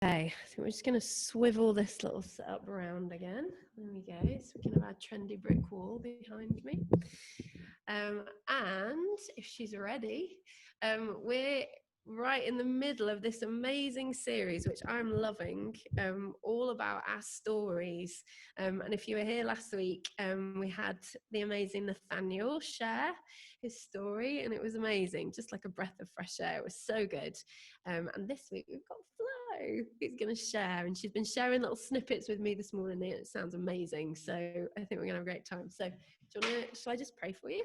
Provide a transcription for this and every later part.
Okay, so we're just going to swivel this little setup around again. There we go. So we can have our trendy brick wall behind me. And if she's ready, we're right in the middle of this amazing series, which I'm loving, all about our stories. And if you were here last week, we had the amazing Nathaniel share his story, and it was amazing, just like a breath of fresh air. It was so good. And this week we've got Flo, who's going to share, and she's been sharing little snippets with me this morning, and it sounds amazing. So I think we're going to have a great time. So do you want to, shall I just pray for you?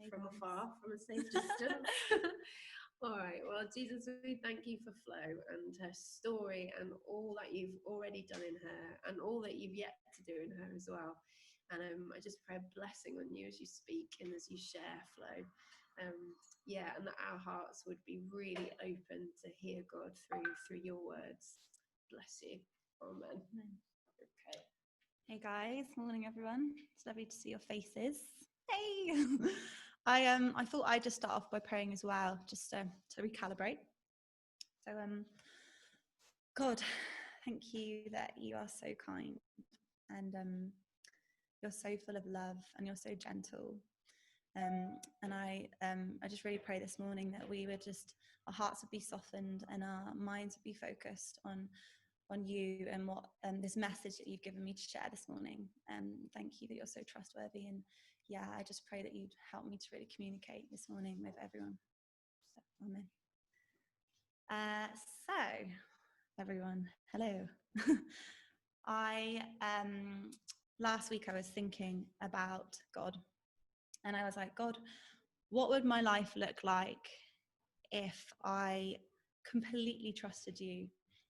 From afar, from a safe distance. All right, well, Jesus, we thank you for Flo and her story and all that you've already done in her and all that you've yet to do in her as well. And I just pray a blessing on you as you speak and as you share, Flo. Yeah, and that our hearts would be really open to hear God through your words. Bless you. Amen. Okay. Hey guys, morning everyone. It's lovely to see your faces. Hey. I thought I'd just start off by praying as well, just to recalibrate. So God, thank you that you are so kind and you're so full of love and you're so gentle. And I just really pray this morning that we would just, our hearts would be softened and our minds would be focused on you and what this message that you've given me to share this morning. Thank you that you're so trustworthy, and yeah, I just pray that you'd help me to really communicate this morning with everyone. So, amen. So everyone, hello. I last week I was thinking about God, and I was like, God, what would my life look like if I completely trusted you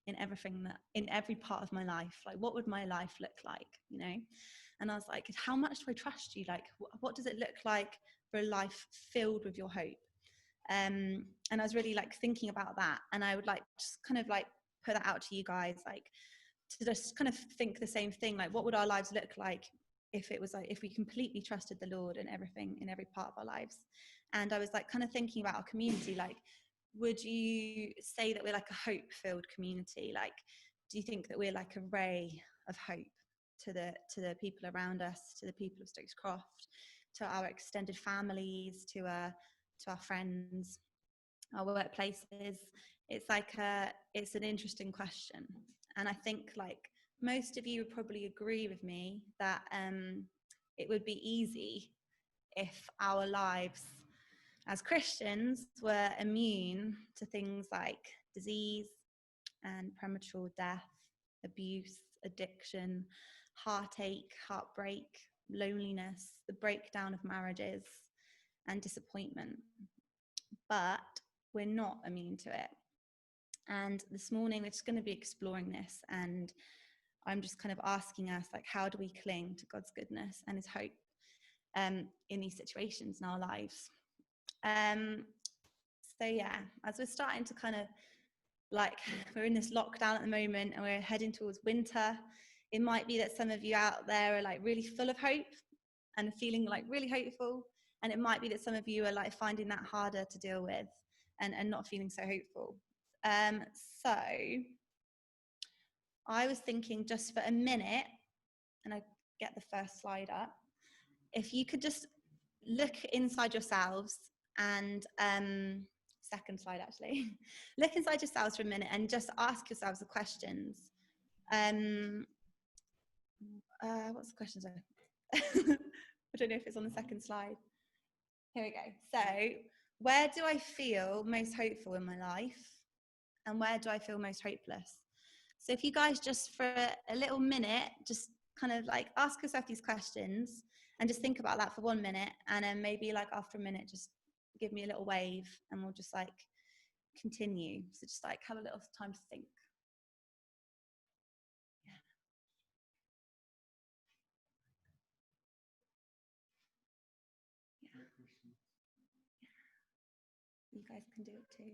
in everything, that in every part of my life? Like, what would my life look like, you know? And I was like, how much do I trust you? Like, what does it look like for a life filled with your hope? And I was really like thinking about that, and I would like just kind of like put that out to you guys, like to just kind of think the same thing, like what would our lives look like if it was like if we completely trusted the Lord in everything, in every part of our lives. And I was like kind of thinking about our community, like would you say that we're like a hope-filled community? Like, do you think that we're like a ray of hope to the people around us, to the people of Stokes Croft, to our extended families, to our friends, our workplaces? It's like it's an interesting question, and I think like most of you would probably agree with me that it would be easy if our lives as Christians were immune to things like disease and premature death, abuse, addiction, heartache, heartbreak, loneliness, the breakdown of marriages, and disappointment. But we're not immune to it. And this morning, we're just going to be exploring this. And I'm just kind of asking us, like, how do we cling to God's goodness and his hope in these situations in our lives? So yeah, as we're starting to kind of like, we're in this lockdown at the moment and we're heading towards winter, it might be that some of you out there are like really full of hope and feeling like really hopeful. And it might be that some of you are like finding that harder to deal with and not feeling so hopeful. So I was thinking just for a minute, and I get the first slide up, if you could just look inside yourselves and second slide actually, look inside yourselves for a minute and just ask yourselves the questions. What's the questions? I don't know if it's on the second slide. Here we go. So where do I feel most hopeful in my life? And where do I feel most hopeless? So if you guys just for a little minute, just kind of like ask yourself these questions and just think about that for 1 minute. And then maybe like after a minute, just give me a little wave and we'll just like continue. So just like have a little time to think. Yeah. You guys can do it too.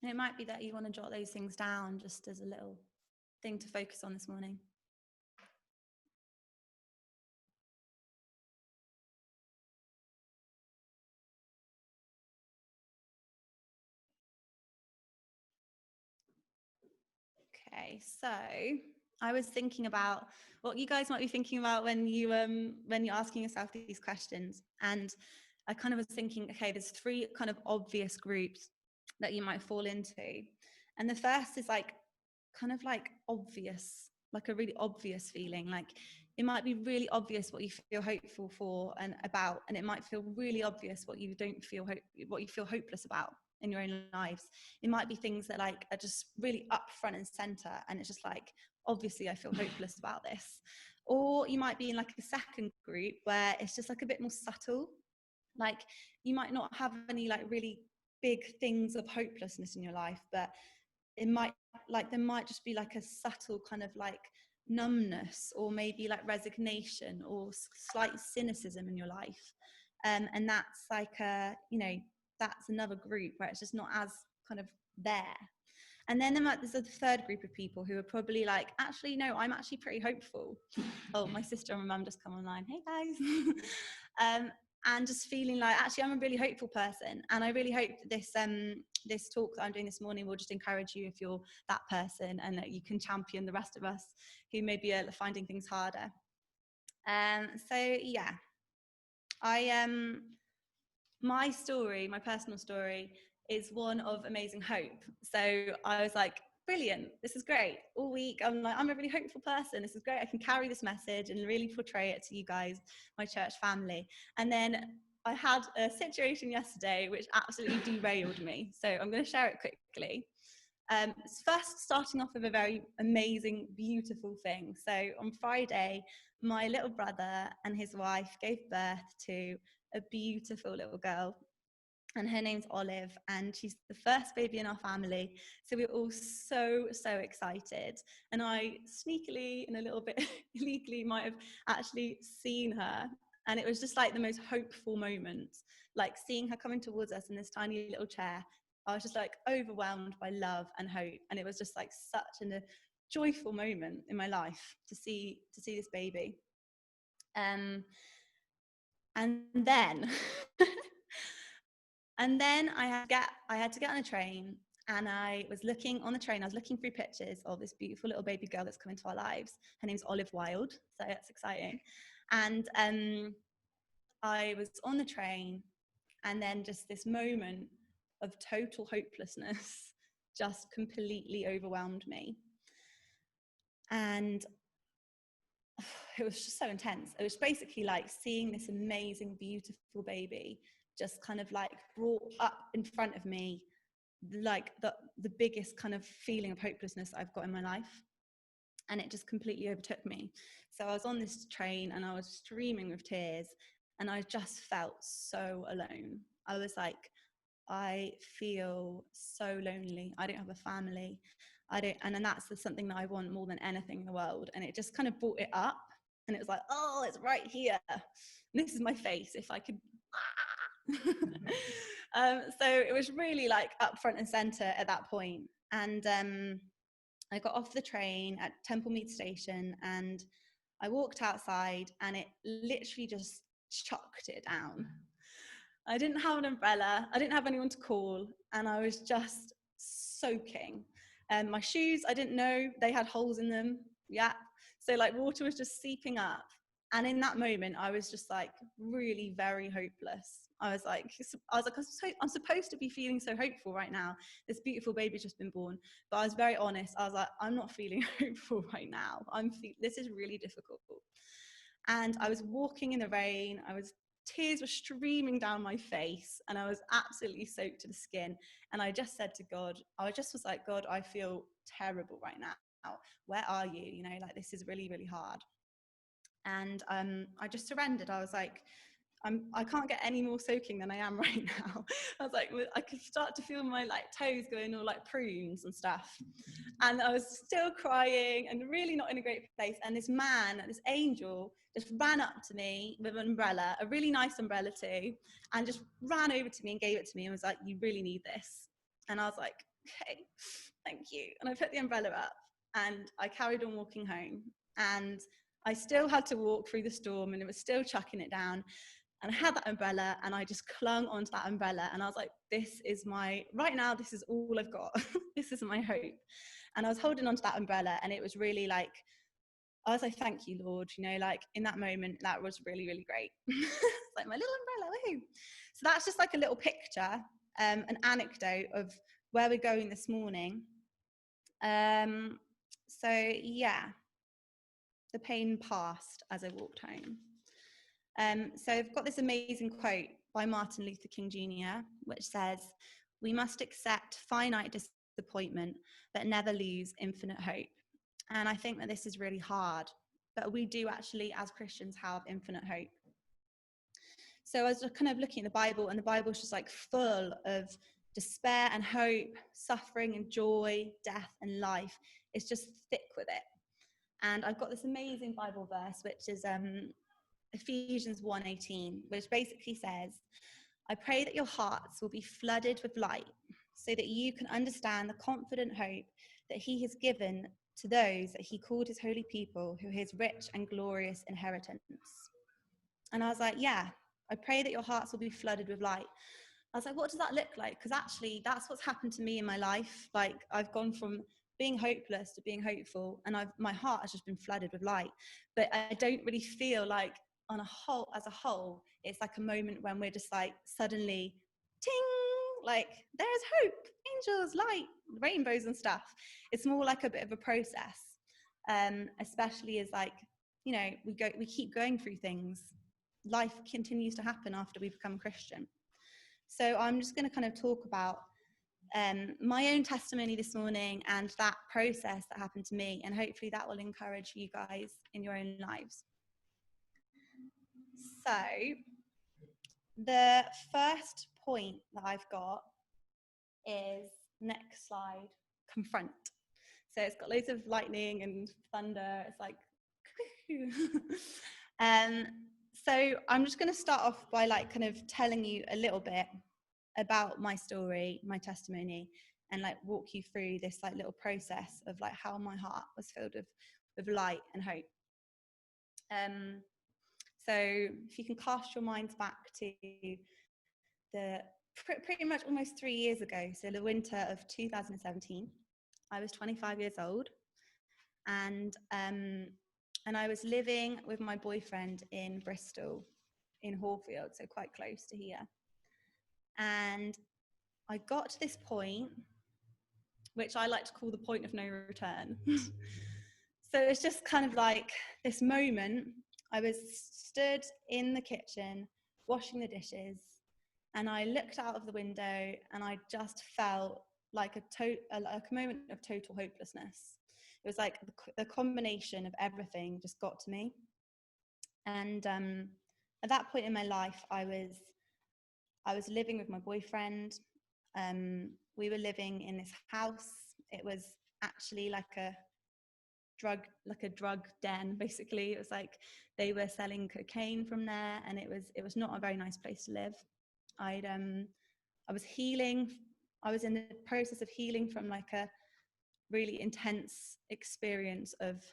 And it might be that you want to jot those things down just as a little thing to focus on this morning. Okay, so I was thinking about what you guys might be thinking about when you're asking yourself these questions. And I kind of was thinking, okay, there's 3 kind of obvious groups that you might fall into. And the first is like kind of like obvious, like a really obvious feeling. Like it might be really obvious what you feel hopeful for and about, and it might feel really obvious what you feel hopeless about in your own lives. It might be things that like are just really up front and center, and it's just like, obviously I feel hopeless about this. Or you might be in like a second group where it's just like a bit more subtle. Like you might not have any like really big things of hopelessness in your life, but it might, like there might just be like a subtle kind of like numbness, or maybe like resignation or slight cynicism in your life. And that's like that's another group where it's just not as kind of there. And then there's a third group of people who are probably like, actually, no, I'm actually pretty hopeful. Oh, my sister and my mum just come online. Hey, guys. And just feeling like, actually, I'm a really hopeful person. And I really hope that this talk that I'm doing this morning will just encourage you if you're that person, and that you can champion the rest of us who maybe are finding things harder. So, yeah. My story, my personal story, is one of amazing hope. So I was like, brilliant, this is great. All week I'm like, I'm a really hopeful person, this is great, I can carry this message and really portray it to you guys, my church family. And then I had a situation yesterday which absolutely derailed me, so I'm going to share it quickly. First, starting off with a very amazing, beautiful thing. So on Friday, my little brother and his wife gave birth to a beautiful little girl, and her name's Olive, and she's the first baby in our family. So we're all so excited. And I sneakily and a little bit illegally might have actually seen her. And it was just like the most hopeful moment, like seeing her coming towards us in this tiny little chair. I was just like overwhelmed by love and hope. And it was just like such a joyful moment in my life to see this baby. And then And then I had to get on a train, and I was looking on the train. I was looking through pictures of this beautiful little baby girl that's come into our lives. Her name's Olive Wilde, so that's exciting. And I was on the train, and then just this moment of total hopelessness just completely overwhelmed me. And it was just so intense. It was basically like seeing this amazing, beautiful baby just kind of like brought up in front of me, like the biggest kind of feeling of hopelessness I've got in my life. And it just completely overtook me. So I was on this train and I was streaming with tears, and I just felt so alone. I was like, I feel so lonely. I don't have a family. And then that's something that I want more than anything in the world. And it just kind of brought it up, and it was like, oh, it's right here. And this is my face. If I could. So it was really like up front and center at that point. And I got off the train at Temple Mead Station, and I walked outside, and it literally just chucked it down. I didn't have an umbrella, I didn't have anyone to call, and I was just soaking. My shoes, I didn't know they had holes in them. Yeah. So like water was just seeping up. And in that moment, I was just like really very hopeless. I was like, I'm supposed to be feeling so hopeful right now. This beautiful baby's just been born. But I was very honest. I was like, I'm not feeling hopeful right now. This is really difficult. And I was walking in the rain. Tears were streaming down my face, and I was absolutely soaked to the skin. And I just said to God, was like, God, I feel terrible right now. Where are you? You know, like this is really, really hard. And I just surrendered. I was like, I can't get any more soaking than I am right now. I was like, I could start to feel my like toes going all like prunes and stuff. And I was still crying and really not in a great place. And this angel just ran up to me with an umbrella, a really nice umbrella too, and just ran over to me and gave it to me and was like, you really need this. And I was like, okay, thank you. And I put the umbrella up and I carried on walking home. And I still had to walk through the storm and it was still chucking it down. And I had that umbrella and I just clung onto that umbrella. And I was like, this is right now, this is all I've got. This is my hope. And I was holding onto that umbrella and it was really like, I was like, thank you, Lord. Like in that moment, that was really, really great. It's like my little umbrella, woohoo. So that's just like a little picture, an anecdote of where we're going this morning. So yeah, the pain passed as I walked home. So I've got this amazing quote by Martin Luther King Jr., which says, "We must accept finite disappointment, but never lose infinite hope." And I think that this is really hard, but we do actually, as Christians, have infinite hope. So I was kind of looking at the Bible, and the Bible is just like full of despair and hope, suffering and joy, death and life. It's just thick with it. And I've got this amazing Bible verse, which is Ephesians 1:18, which basically says, "I pray that your hearts will be flooded with light so that you can understand the confident hope that he has given to those that he called his holy people, who are his rich and glorious inheritance." And I was like, yeah, I pray that your hearts will be flooded with light. I was like, what does that look like? Because actually that's what's happened to me in my life. Like I've gone from being hopeless to being hopeful, and my heart has just been flooded with light. But I don't really feel like as a whole, it's like a moment when we're just like suddenly, ting, like there's hope, angels, light, rainbows and stuff. It's more like a bit of a process, especially as like, we keep going through things. Life continues to happen after we become Christian. So I'm just going to kind of talk about my own testimony this morning and that process that happened to me, and hopefully that will encourage you guys in your own lives. So the first point that I've got is, next slide, confront. So it's got loads of lightning and thunder. It's like, so I'm just going to start off by like kind of telling you a little bit about my story, my testimony, and like walk you through this like little process of like how my heart was filled with light and hope. So if you can cast your minds back to the pretty much almost 3 years ago, so the winter of 2017, I was 25 years old, and I was living with my boyfriend in Bristol, in Hallfield, so quite close to here. And I got to this point, which I like to call the point of no return. So it's just kind of like this moment. I was stood in the kitchen washing the dishes, and I looked out of the window and I just felt like a moment of total hopelessness. It was like the combination of everything just got to me. And at that point in my life, I was living with my boyfriend. We were living in this house. It was actually like a drug den, basically. It was like they were selling cocaine from there, and it was not a very nice place to live. I was healing. I was in the process of healing from like a really intense experience of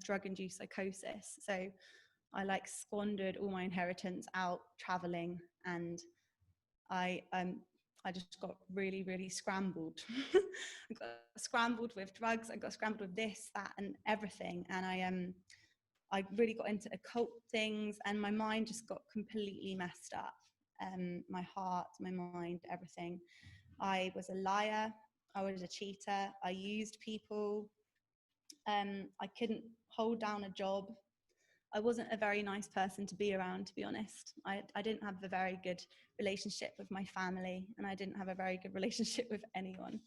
drug-induced psychosis. So I like squandered all my inheritance out traveling, and I just got really, really scrambled. I got scrambled with drugs. I got scrambled with this, that, and everything. And I really got into occult things, and my mind just got completely messed up. My heart, my mind, everything. I was a liar. I was a cheater. I used people. I couldn't hold down a job. I wasn't a very nice person to be around, to be honest. I didn't have a very good relationship with my family, and I didn't have a very good relationship with anyone.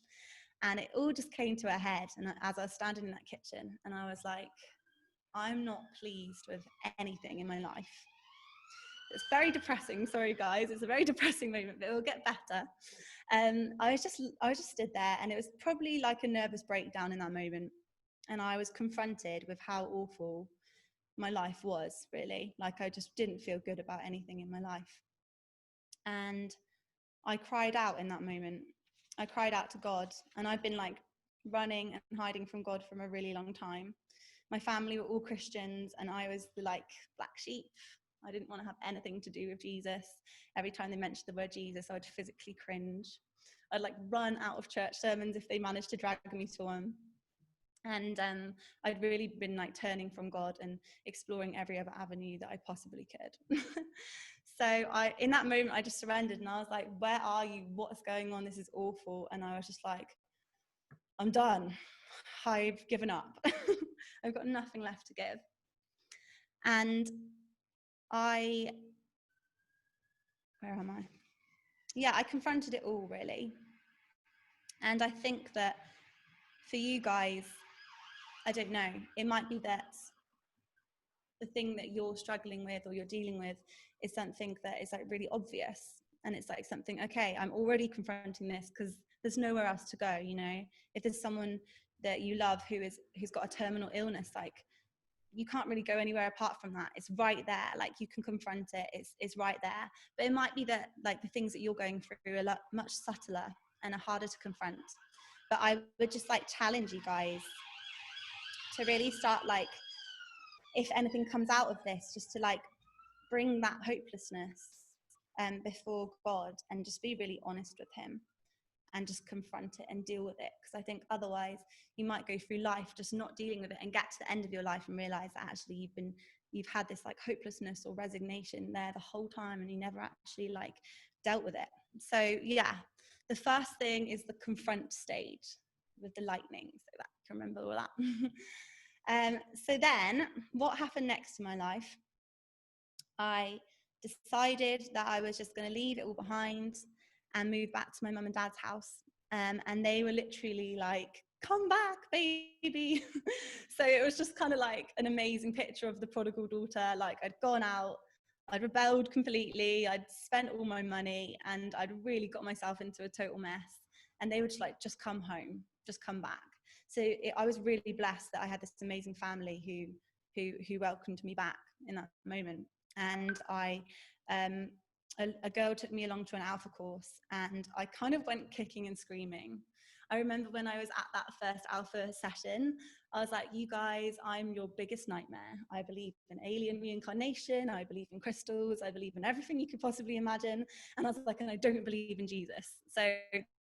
And it all just came to a head, and as I was standing in that kitchen, and I was like, I'm not pleased with anything in my life. It's very depressing. Sorry, guys. It's a very depressing moment, but it will get better. I was just stood there, and it was probably like a nervous breakdown in that moment. And I was confronted with how awful my life was, really. Like I just didn't feel good about anything in my life. And I cried out in that moment. I cried out to God, and I'd been like running and hiding from God from a really long time. My family were all Christians, and I was the like black sheep. I didn't want to have anything to do with Jesus. Every time they mentioned the word Jesus, I would physically cringe. I'd like run out of church sermons if they managed to drag me to one. And I'd really been like turning from God and exploring every other avenue that I possibly could. So in that moment, I just surrendered, and I was like, where are you? What's going on? This is awful. And I was just like, I'm done. I've given up. I've got nothing left to give. And where am I? Yeah, I confronted it all, really. And I think that for you guys, I don't know, it might be that the thing that you're struggling with or you're dealing with is something that is like really obvious. And it's like something, okay, I'm already confronting this because there's nowhere else to go, you know? If there's someone that you love who's got a terminal illness, like you can't really go anywhere apart from that. It's right there. Like you can confront it. It's right there. But it might be that like the things that you're going through are much subtler and are harder to confront. But I would just like challenge you guys to really start, like, if anything comes out of this, just to like bring that hopelessness before God and just be really honest with him and just confront it and deal with it. Because I think otherwise you might go through life just not dealing with it and get to the end of your life and realize that actually you've had this like hopelessness or resignation there the whole time and you never actually like dealt with it. So yeah, the first thing is the confront stage with the lightning, so that you can remember all that. So then what happened next in my life? I decided that I was just going to leave it all behind and move back to my mum and dad's house. And they were literally like, come back, baby. So it was just kind of like an amazing picture of the prodigal daughter. Like I'd gone out, I'd rebelled completely, I'd spent all my money, and I'd really got myself into a total mess. And they were just like, just come home, just come back. So I was really blessed that I had this amazing family who welcomed me back in that moment. And a girl took me along to an alpha course, and I kind of went kicking and screaming. I remember when I was at that first alpha session, I was like, you guys, I'm your biggest nightmare. I believe in alien reincarnation. I believe in crystals. I believe in everything you could possibly imagine. And I was like, and I don't believe in Jesus. So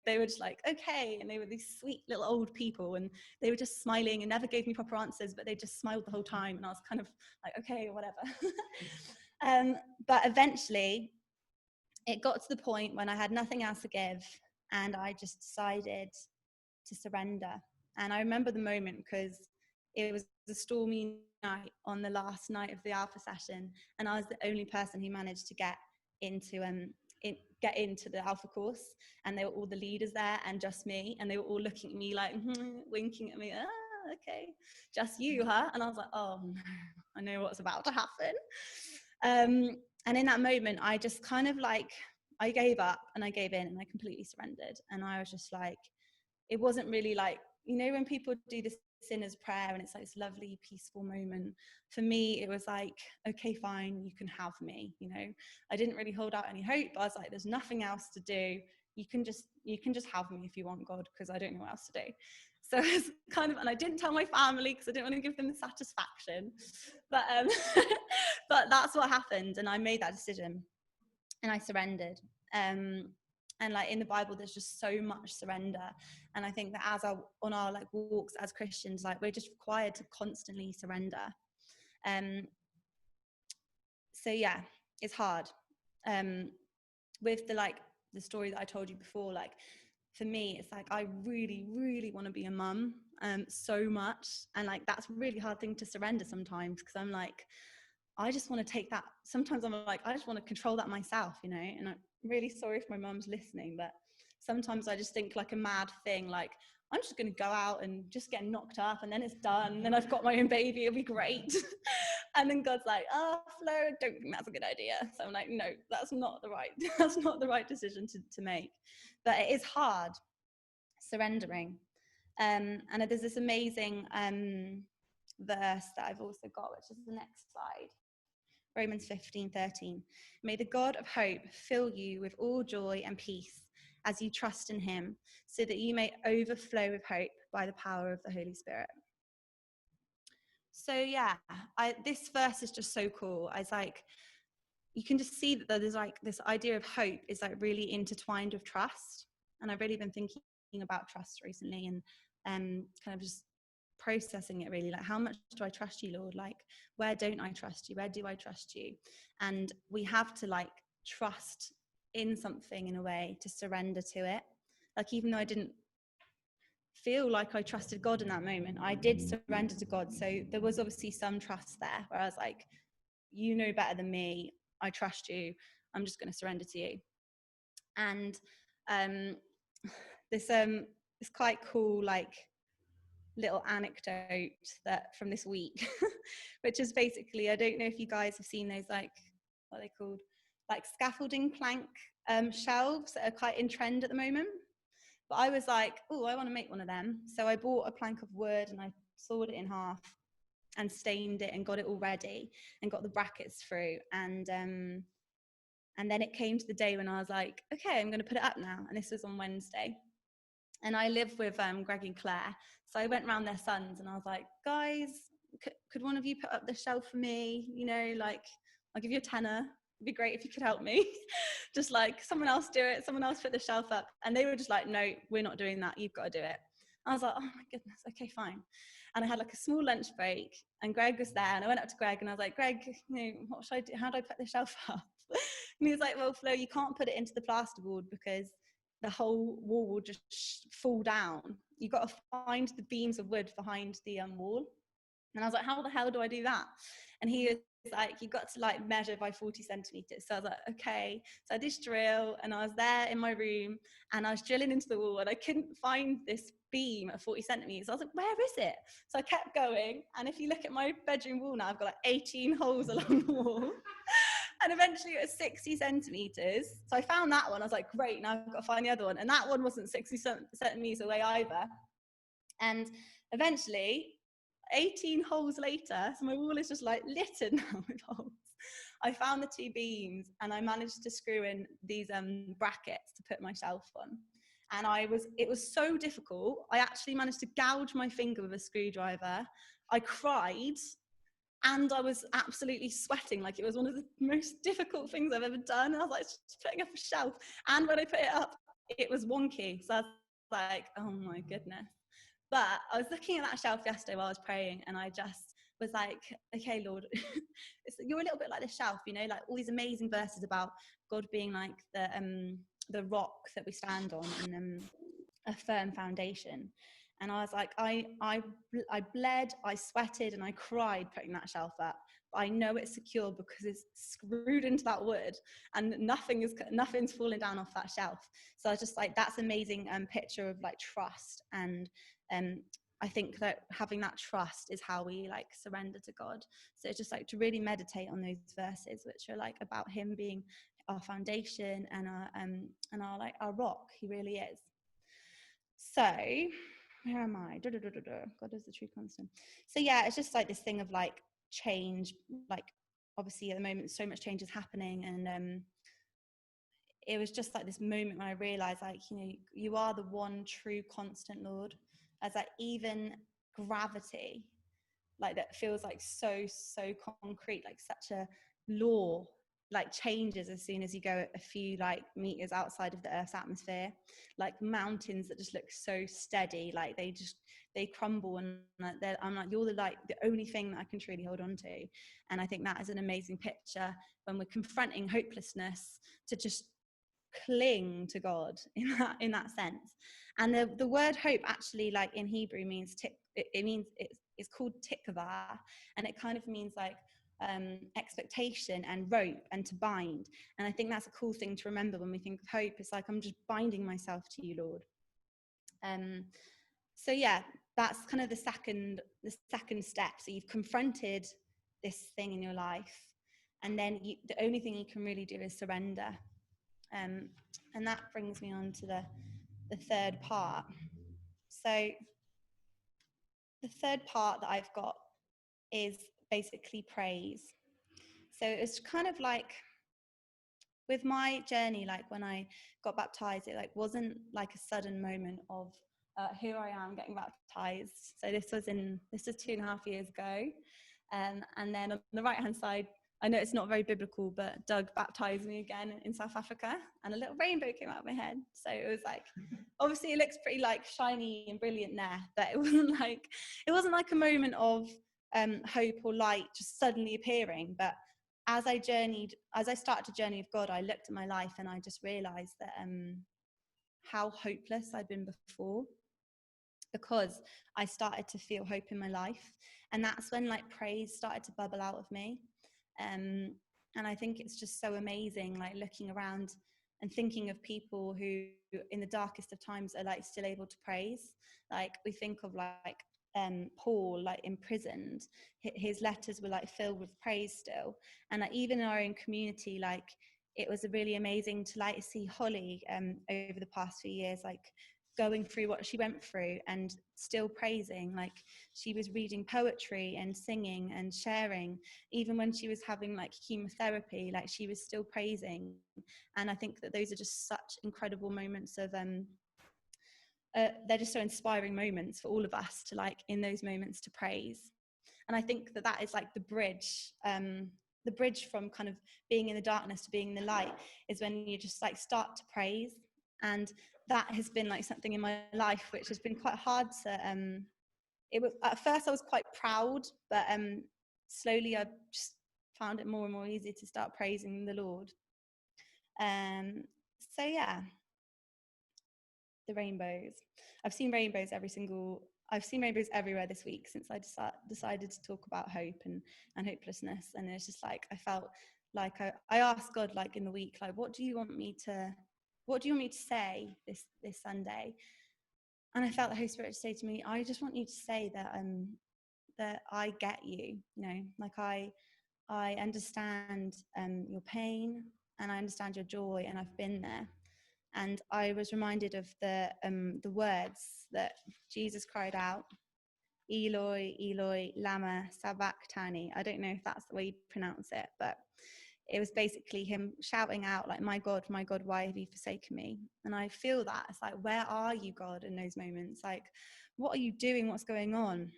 they were just like, okay. And they were these sweet little old people, and they were just smiling and never gave me proper answers, but they just smiled the whole time. And I was kind of like, okay, whatever. But eventually it got to the point when I had nothing else to give, and I just decided to surrender. And I remember the moment because it was a stormy night on the last night of the alpha session, and I was the only person who managed to get into the alpha course, and they were all the leaders there and just me, and they were all looking at me like winking at me, okay, just you, huh? And I was like, oh no, I know what's about to happen. And in that moment I just kind of like, I gave up and I gave in and I completely surrendered. And I was just like, it wasn't really like, you know, when people do this sinner's prayer and it's like this lovely peaceful moment, for me it was like, okay, fine, you can have me, you know. I didn't really hold out any hope. I was like, there's nothing else to do. You can just have me if you want, God, because I don't know what else to do. So it's kind of, and I didn't tell my family because I didn't want to give them the satisfaction, but but that's what happened. And I made that decision and I surrendered. And like in the Bible, there's just so much surrender. And I think that on our like walks as Christians, like we're just required to constantly surrender. So yeah, it's hard. With the story that I told you before, like for me, it's like I really, really want to be a mum so much. And like that's a really hard thing to surrender sometimes, because I'm like, I just want to take that. Sometimes I'm like, I just want to control that myself, you know. And I'm really sorry if my mum's listening, but sometimes I just think like a mad thing, like I'm just going to go out and just get knocked up and then it's done. And then I've got my own baby. It'll be great. And then God's like, oh, Flo, I don't think that's a good idea. So I'm like, no, that's not the right decision to make. But it is hard surrendering. And there's this amazing verse that I've also got, which is the next slide. Romans 15:13. May the God of hope fill you with all joy and peace as you trust in him, so that you may overflow with hope by the power of the Holy Spirit. So yeah, this verse is just so cool. I was like, you can just see that there's like this idea of hope is like really intertwined with trust. And I've really been thinking about trust recently, and kind of just processing it really, like, how much do I trust you, Lord? Like, where don't I trust you? Where do I trust you? And we have to like trust in something in a way to surrender to it. Like, even though I didn't feel like I trusted God in that moment, I did surrender to God. So there was obviously some trust there where I was like, you know better than me, I trust you, I'm just going to surrender to you. And this quite cool like little anecdote that from this week, which is basically, I don't know if you guys have seen those, like, what are they called, like scaffolding plank shelves that are quite in trend at the moment. But I was like, oh, I want to make one of them. So I bought a plank of wood and I sawed it in half and stained it and got it all ready and got the brackets through. And then it came to the day when I was like, okay, I'm going to put it up now. And this was on Wednesday. And I live with Greg and Claire. So I went around their sons and I was like, guys, could one of you put up the shelf for me? You know, like, I'll give you a tenner. It'd be great if you could help me. Just like, someone else do it. Someone else put the shelf up. And they were just like, no, we're not doing that. You've got to do it. I was like, oh my goodness. Okay, fine. And I had like a small lunch break and Greg was there. And I went up to Greg and I was like, Greg, you know, what should I do? How do I put the shelf up? And he was like, well, Flo, you can't put it into the plasterboard because the whole wall will just fall down. You've got to find the beams of wood behind the wall. And I was like, how the hell do I do that? And he was like, you've got to like measure by 40 centimeters. So I was like, okay. So I did drill and I was there in my room and I was drilling into the wall and I couldn't find this beam at 40 centimeters. I was like, where is it? So I kept going. And if you look at my bedroom wall now, I've got like 18 holes along the wall. And eventually it was 60 centimeters. So I found that one. I was like, great, now I've got to find the other one. And that one wasn't 60 centimeters away either. And eventually, 18 holes later, so my wall is just like littered now with holes. I found the two beams and I managed to screw in these brackets to put my shelf on. And it was so difficult. I actually managed to gouge my finger with a screwdriver. I cried and I was absolutely sweating. Like, it was one of the most difficult things I've ever done. And I was like, just putting up a shelf. And when I put it up, it was wonky. So I was like, oh my goodness. But I was looking at that shelf yesterday while I was praying, and I just was like, okay, Lord, you're a little bit like this shelf, you know, like all these amazing verses about God being like the rock that we stand on and a firm foundation. And I was like, I bled, I sweated, and I cried putting that shelf up. But I know it's secure because it's screwed into that wood, and nothing's falling down off that shelf. So I was just like, that's amazing picture of like trust. And I think that having that trust is how we like surrender to God. So it's just like to really meditate on those verses, which are like about Him being our foundation and our like our rock. He really is. So where am I? God is the true constant. So yeah, it's just like this thing of like change. Like, obviously at the moment so much change is happening, and it was just like this moment when I realized, like, you know, you are the one true constant, Lord. As like even gravity, like that feels like so concrete, like such a law, like changes as soon as you go a few like meters outside of the Earth's atmosphere. Like mountains that just look so steady, like they crumble, and I'm like, you're the only thing that I can truly hold on to. And I think that is an amazing picture when we're confronting hopelessness, to just cling to God in that sense. And the word hope actually, like in Hebrew, means it's called tikva, and it kind of means like expectation and rope and to bind. And I think that's a cool thing to remember when we think of hope. It's like, I'm just binding myself to you, Lord. So yeah, that's kind of the second step. So you've confronted this thing in your life, and then the only thing you can really do is surrender. And that brings me on to the third part. So the third part that I've got is basically praise. So it's kind of like with my journey, like when I got baptized, it like wasn't like a sudden moment of here I am getting baptized. So this was 2.5 years ago. And then on the right hand side, I know it's not very biblical, but Doug baptized me again in South Africa, and a little rainbow came out of my head. So it was like, obviously it looks pretty like shiny and brilliant there, but it wasn't like a moment of hope or light just suddenly appearing. But as I started to journey with God, I looked at my life and I just realized that how hopeless I'd been before, because I started to feel hope in my life. And that's when like praise started to bubble out of me. And I think it's just so amazing, like looking around and thinking of people who in the darkest of times are like still able to praise. Like we think of like Paul, like imprisoned, his letters were like filled with praise still. And like even in our own community, like it was really amazing to like see Holly over the past few years, like going through what she went through and still praising. Like she was reading poetry and singing and sharing, even when she was having like chemotherapy, like she was still praising. And I think that those are just such incredible moments of they're just so inspiring moments for all of us to like in those moments to praise. And I think that that is like the bridge from kind of being in the darkness to being in the light is when you just like start to praise. And that has been like something in my life which has been quite hard to it was at first I was quite proud, but slowly I just found it more and more easy to start praising the Lord. So yeah, the rainbows. I've seen rainbows everywhere this week since I decided to talk about hope and hopelessness. And it's just like I felt like I asked God like in the week, like what do you want me to say this Sunday? And I felt the Holy Spirit say to me, I just want you to say that I get you, you know, like I understand your pain, and I understand your joy, and I've been there. And I was reminded of the words that Jesus cried out, Eloi, Eloi, lama sabachthani. I don't know if that's the way you pronounce it, but it was basically him shouting out like, my God, why have you forsaken me? And I feel that it's like, where are you, God, in those moments? Like, what are you doing? What's going on?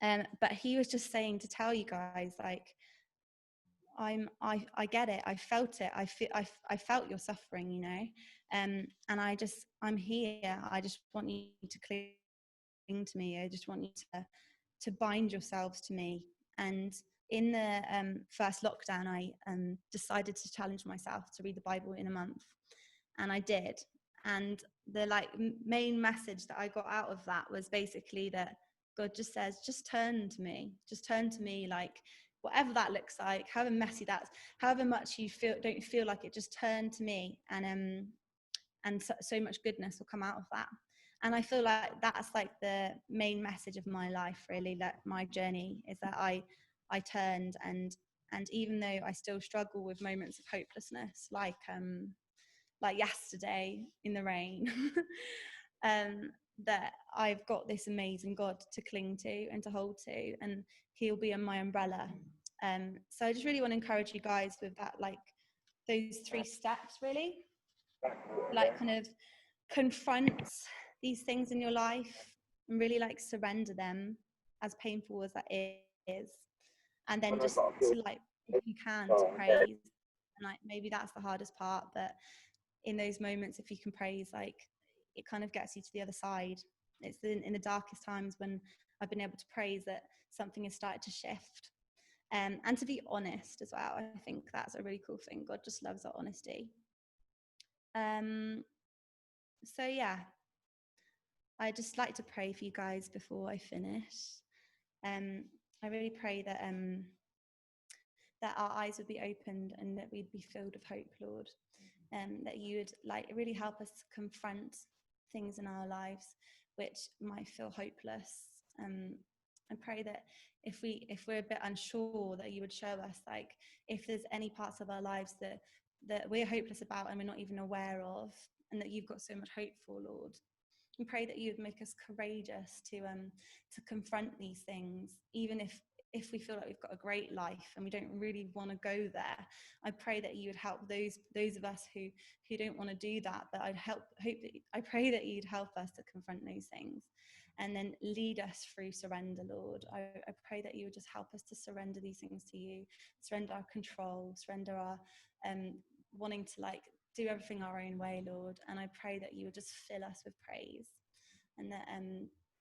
But he was just saying to tell you guys, like, I get it. I felt it. I felt your suffering, you know. And I'm here. I just want you to cling to me. I just want you to bind yourselves to me. And in the first lockdown, I decided to challenge myself to read the Bible in a month, and I did. And the like main message that I got out of that was basically that God just says, just turn to me, like whatever that looks like, however messy that's, however much you don't feel like it, just turn to me, and so much goodness will come out of that. And I feel like that's like the main message of my life, really, like my journey, is that I turned, and even though I still struggle with moments of hopelessness, like yesterday in the rain, that I've got this amazing God to cling to and to hold to, and he'll be my umbrella. So I just really want to encourage you guys with that, like those 3 steps, really, like kind of confront these things in your life and really like surrender them, as painful as that is. And then just to like, if you can, to praise. And like maybe that's the hardest part, but in those moments, if you can praise, like it kind of gets you to the other side. It's in the darkest times when I've been able to praise that something has started to shift. And to be honest as well, I think that's a really cool thing. God just loves our honesty. So yeah, I just like to pray for you guys before I finish. I really pray that that our eyes would be opened and that we'd be filled with hope, Lord. That you would like really help us to confront things in our lives which might feel hopeless. I pray that if we're a bit unsure, that you would show us, like, if there's any parts of our lives that we're hopeless about and we're not even aware of, and that you've got so much hope for, Lord. And pray that you would make us courageous to confront these things, even if if we feel like we've got a great life and we don't really want to go there, I pray that you would help those of us who don't want to do that. But I pray that you'd help us to confront those things, and then lead us through surrender, Lord. I pray that you would just help us to surrender these things to you, surrender our control, surrender our wanting to like do everything our own way, Lord. And I pray that you would just fill us with praise, and that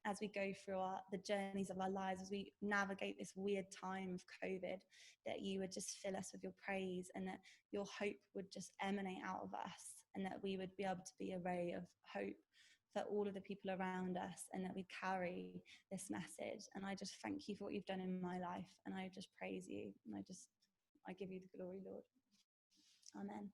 as we go through the journeys of our lives, as we navigate this weird time of COVID, that you would just fill us with your praise, and that your hope would just emanate out of us, and that we would be able to be a ray of hope for all of the people around us, and that we carry this message. And I just thank you for what you've done in my life, and I just praise you, and I give you the glory, Lord. Amen.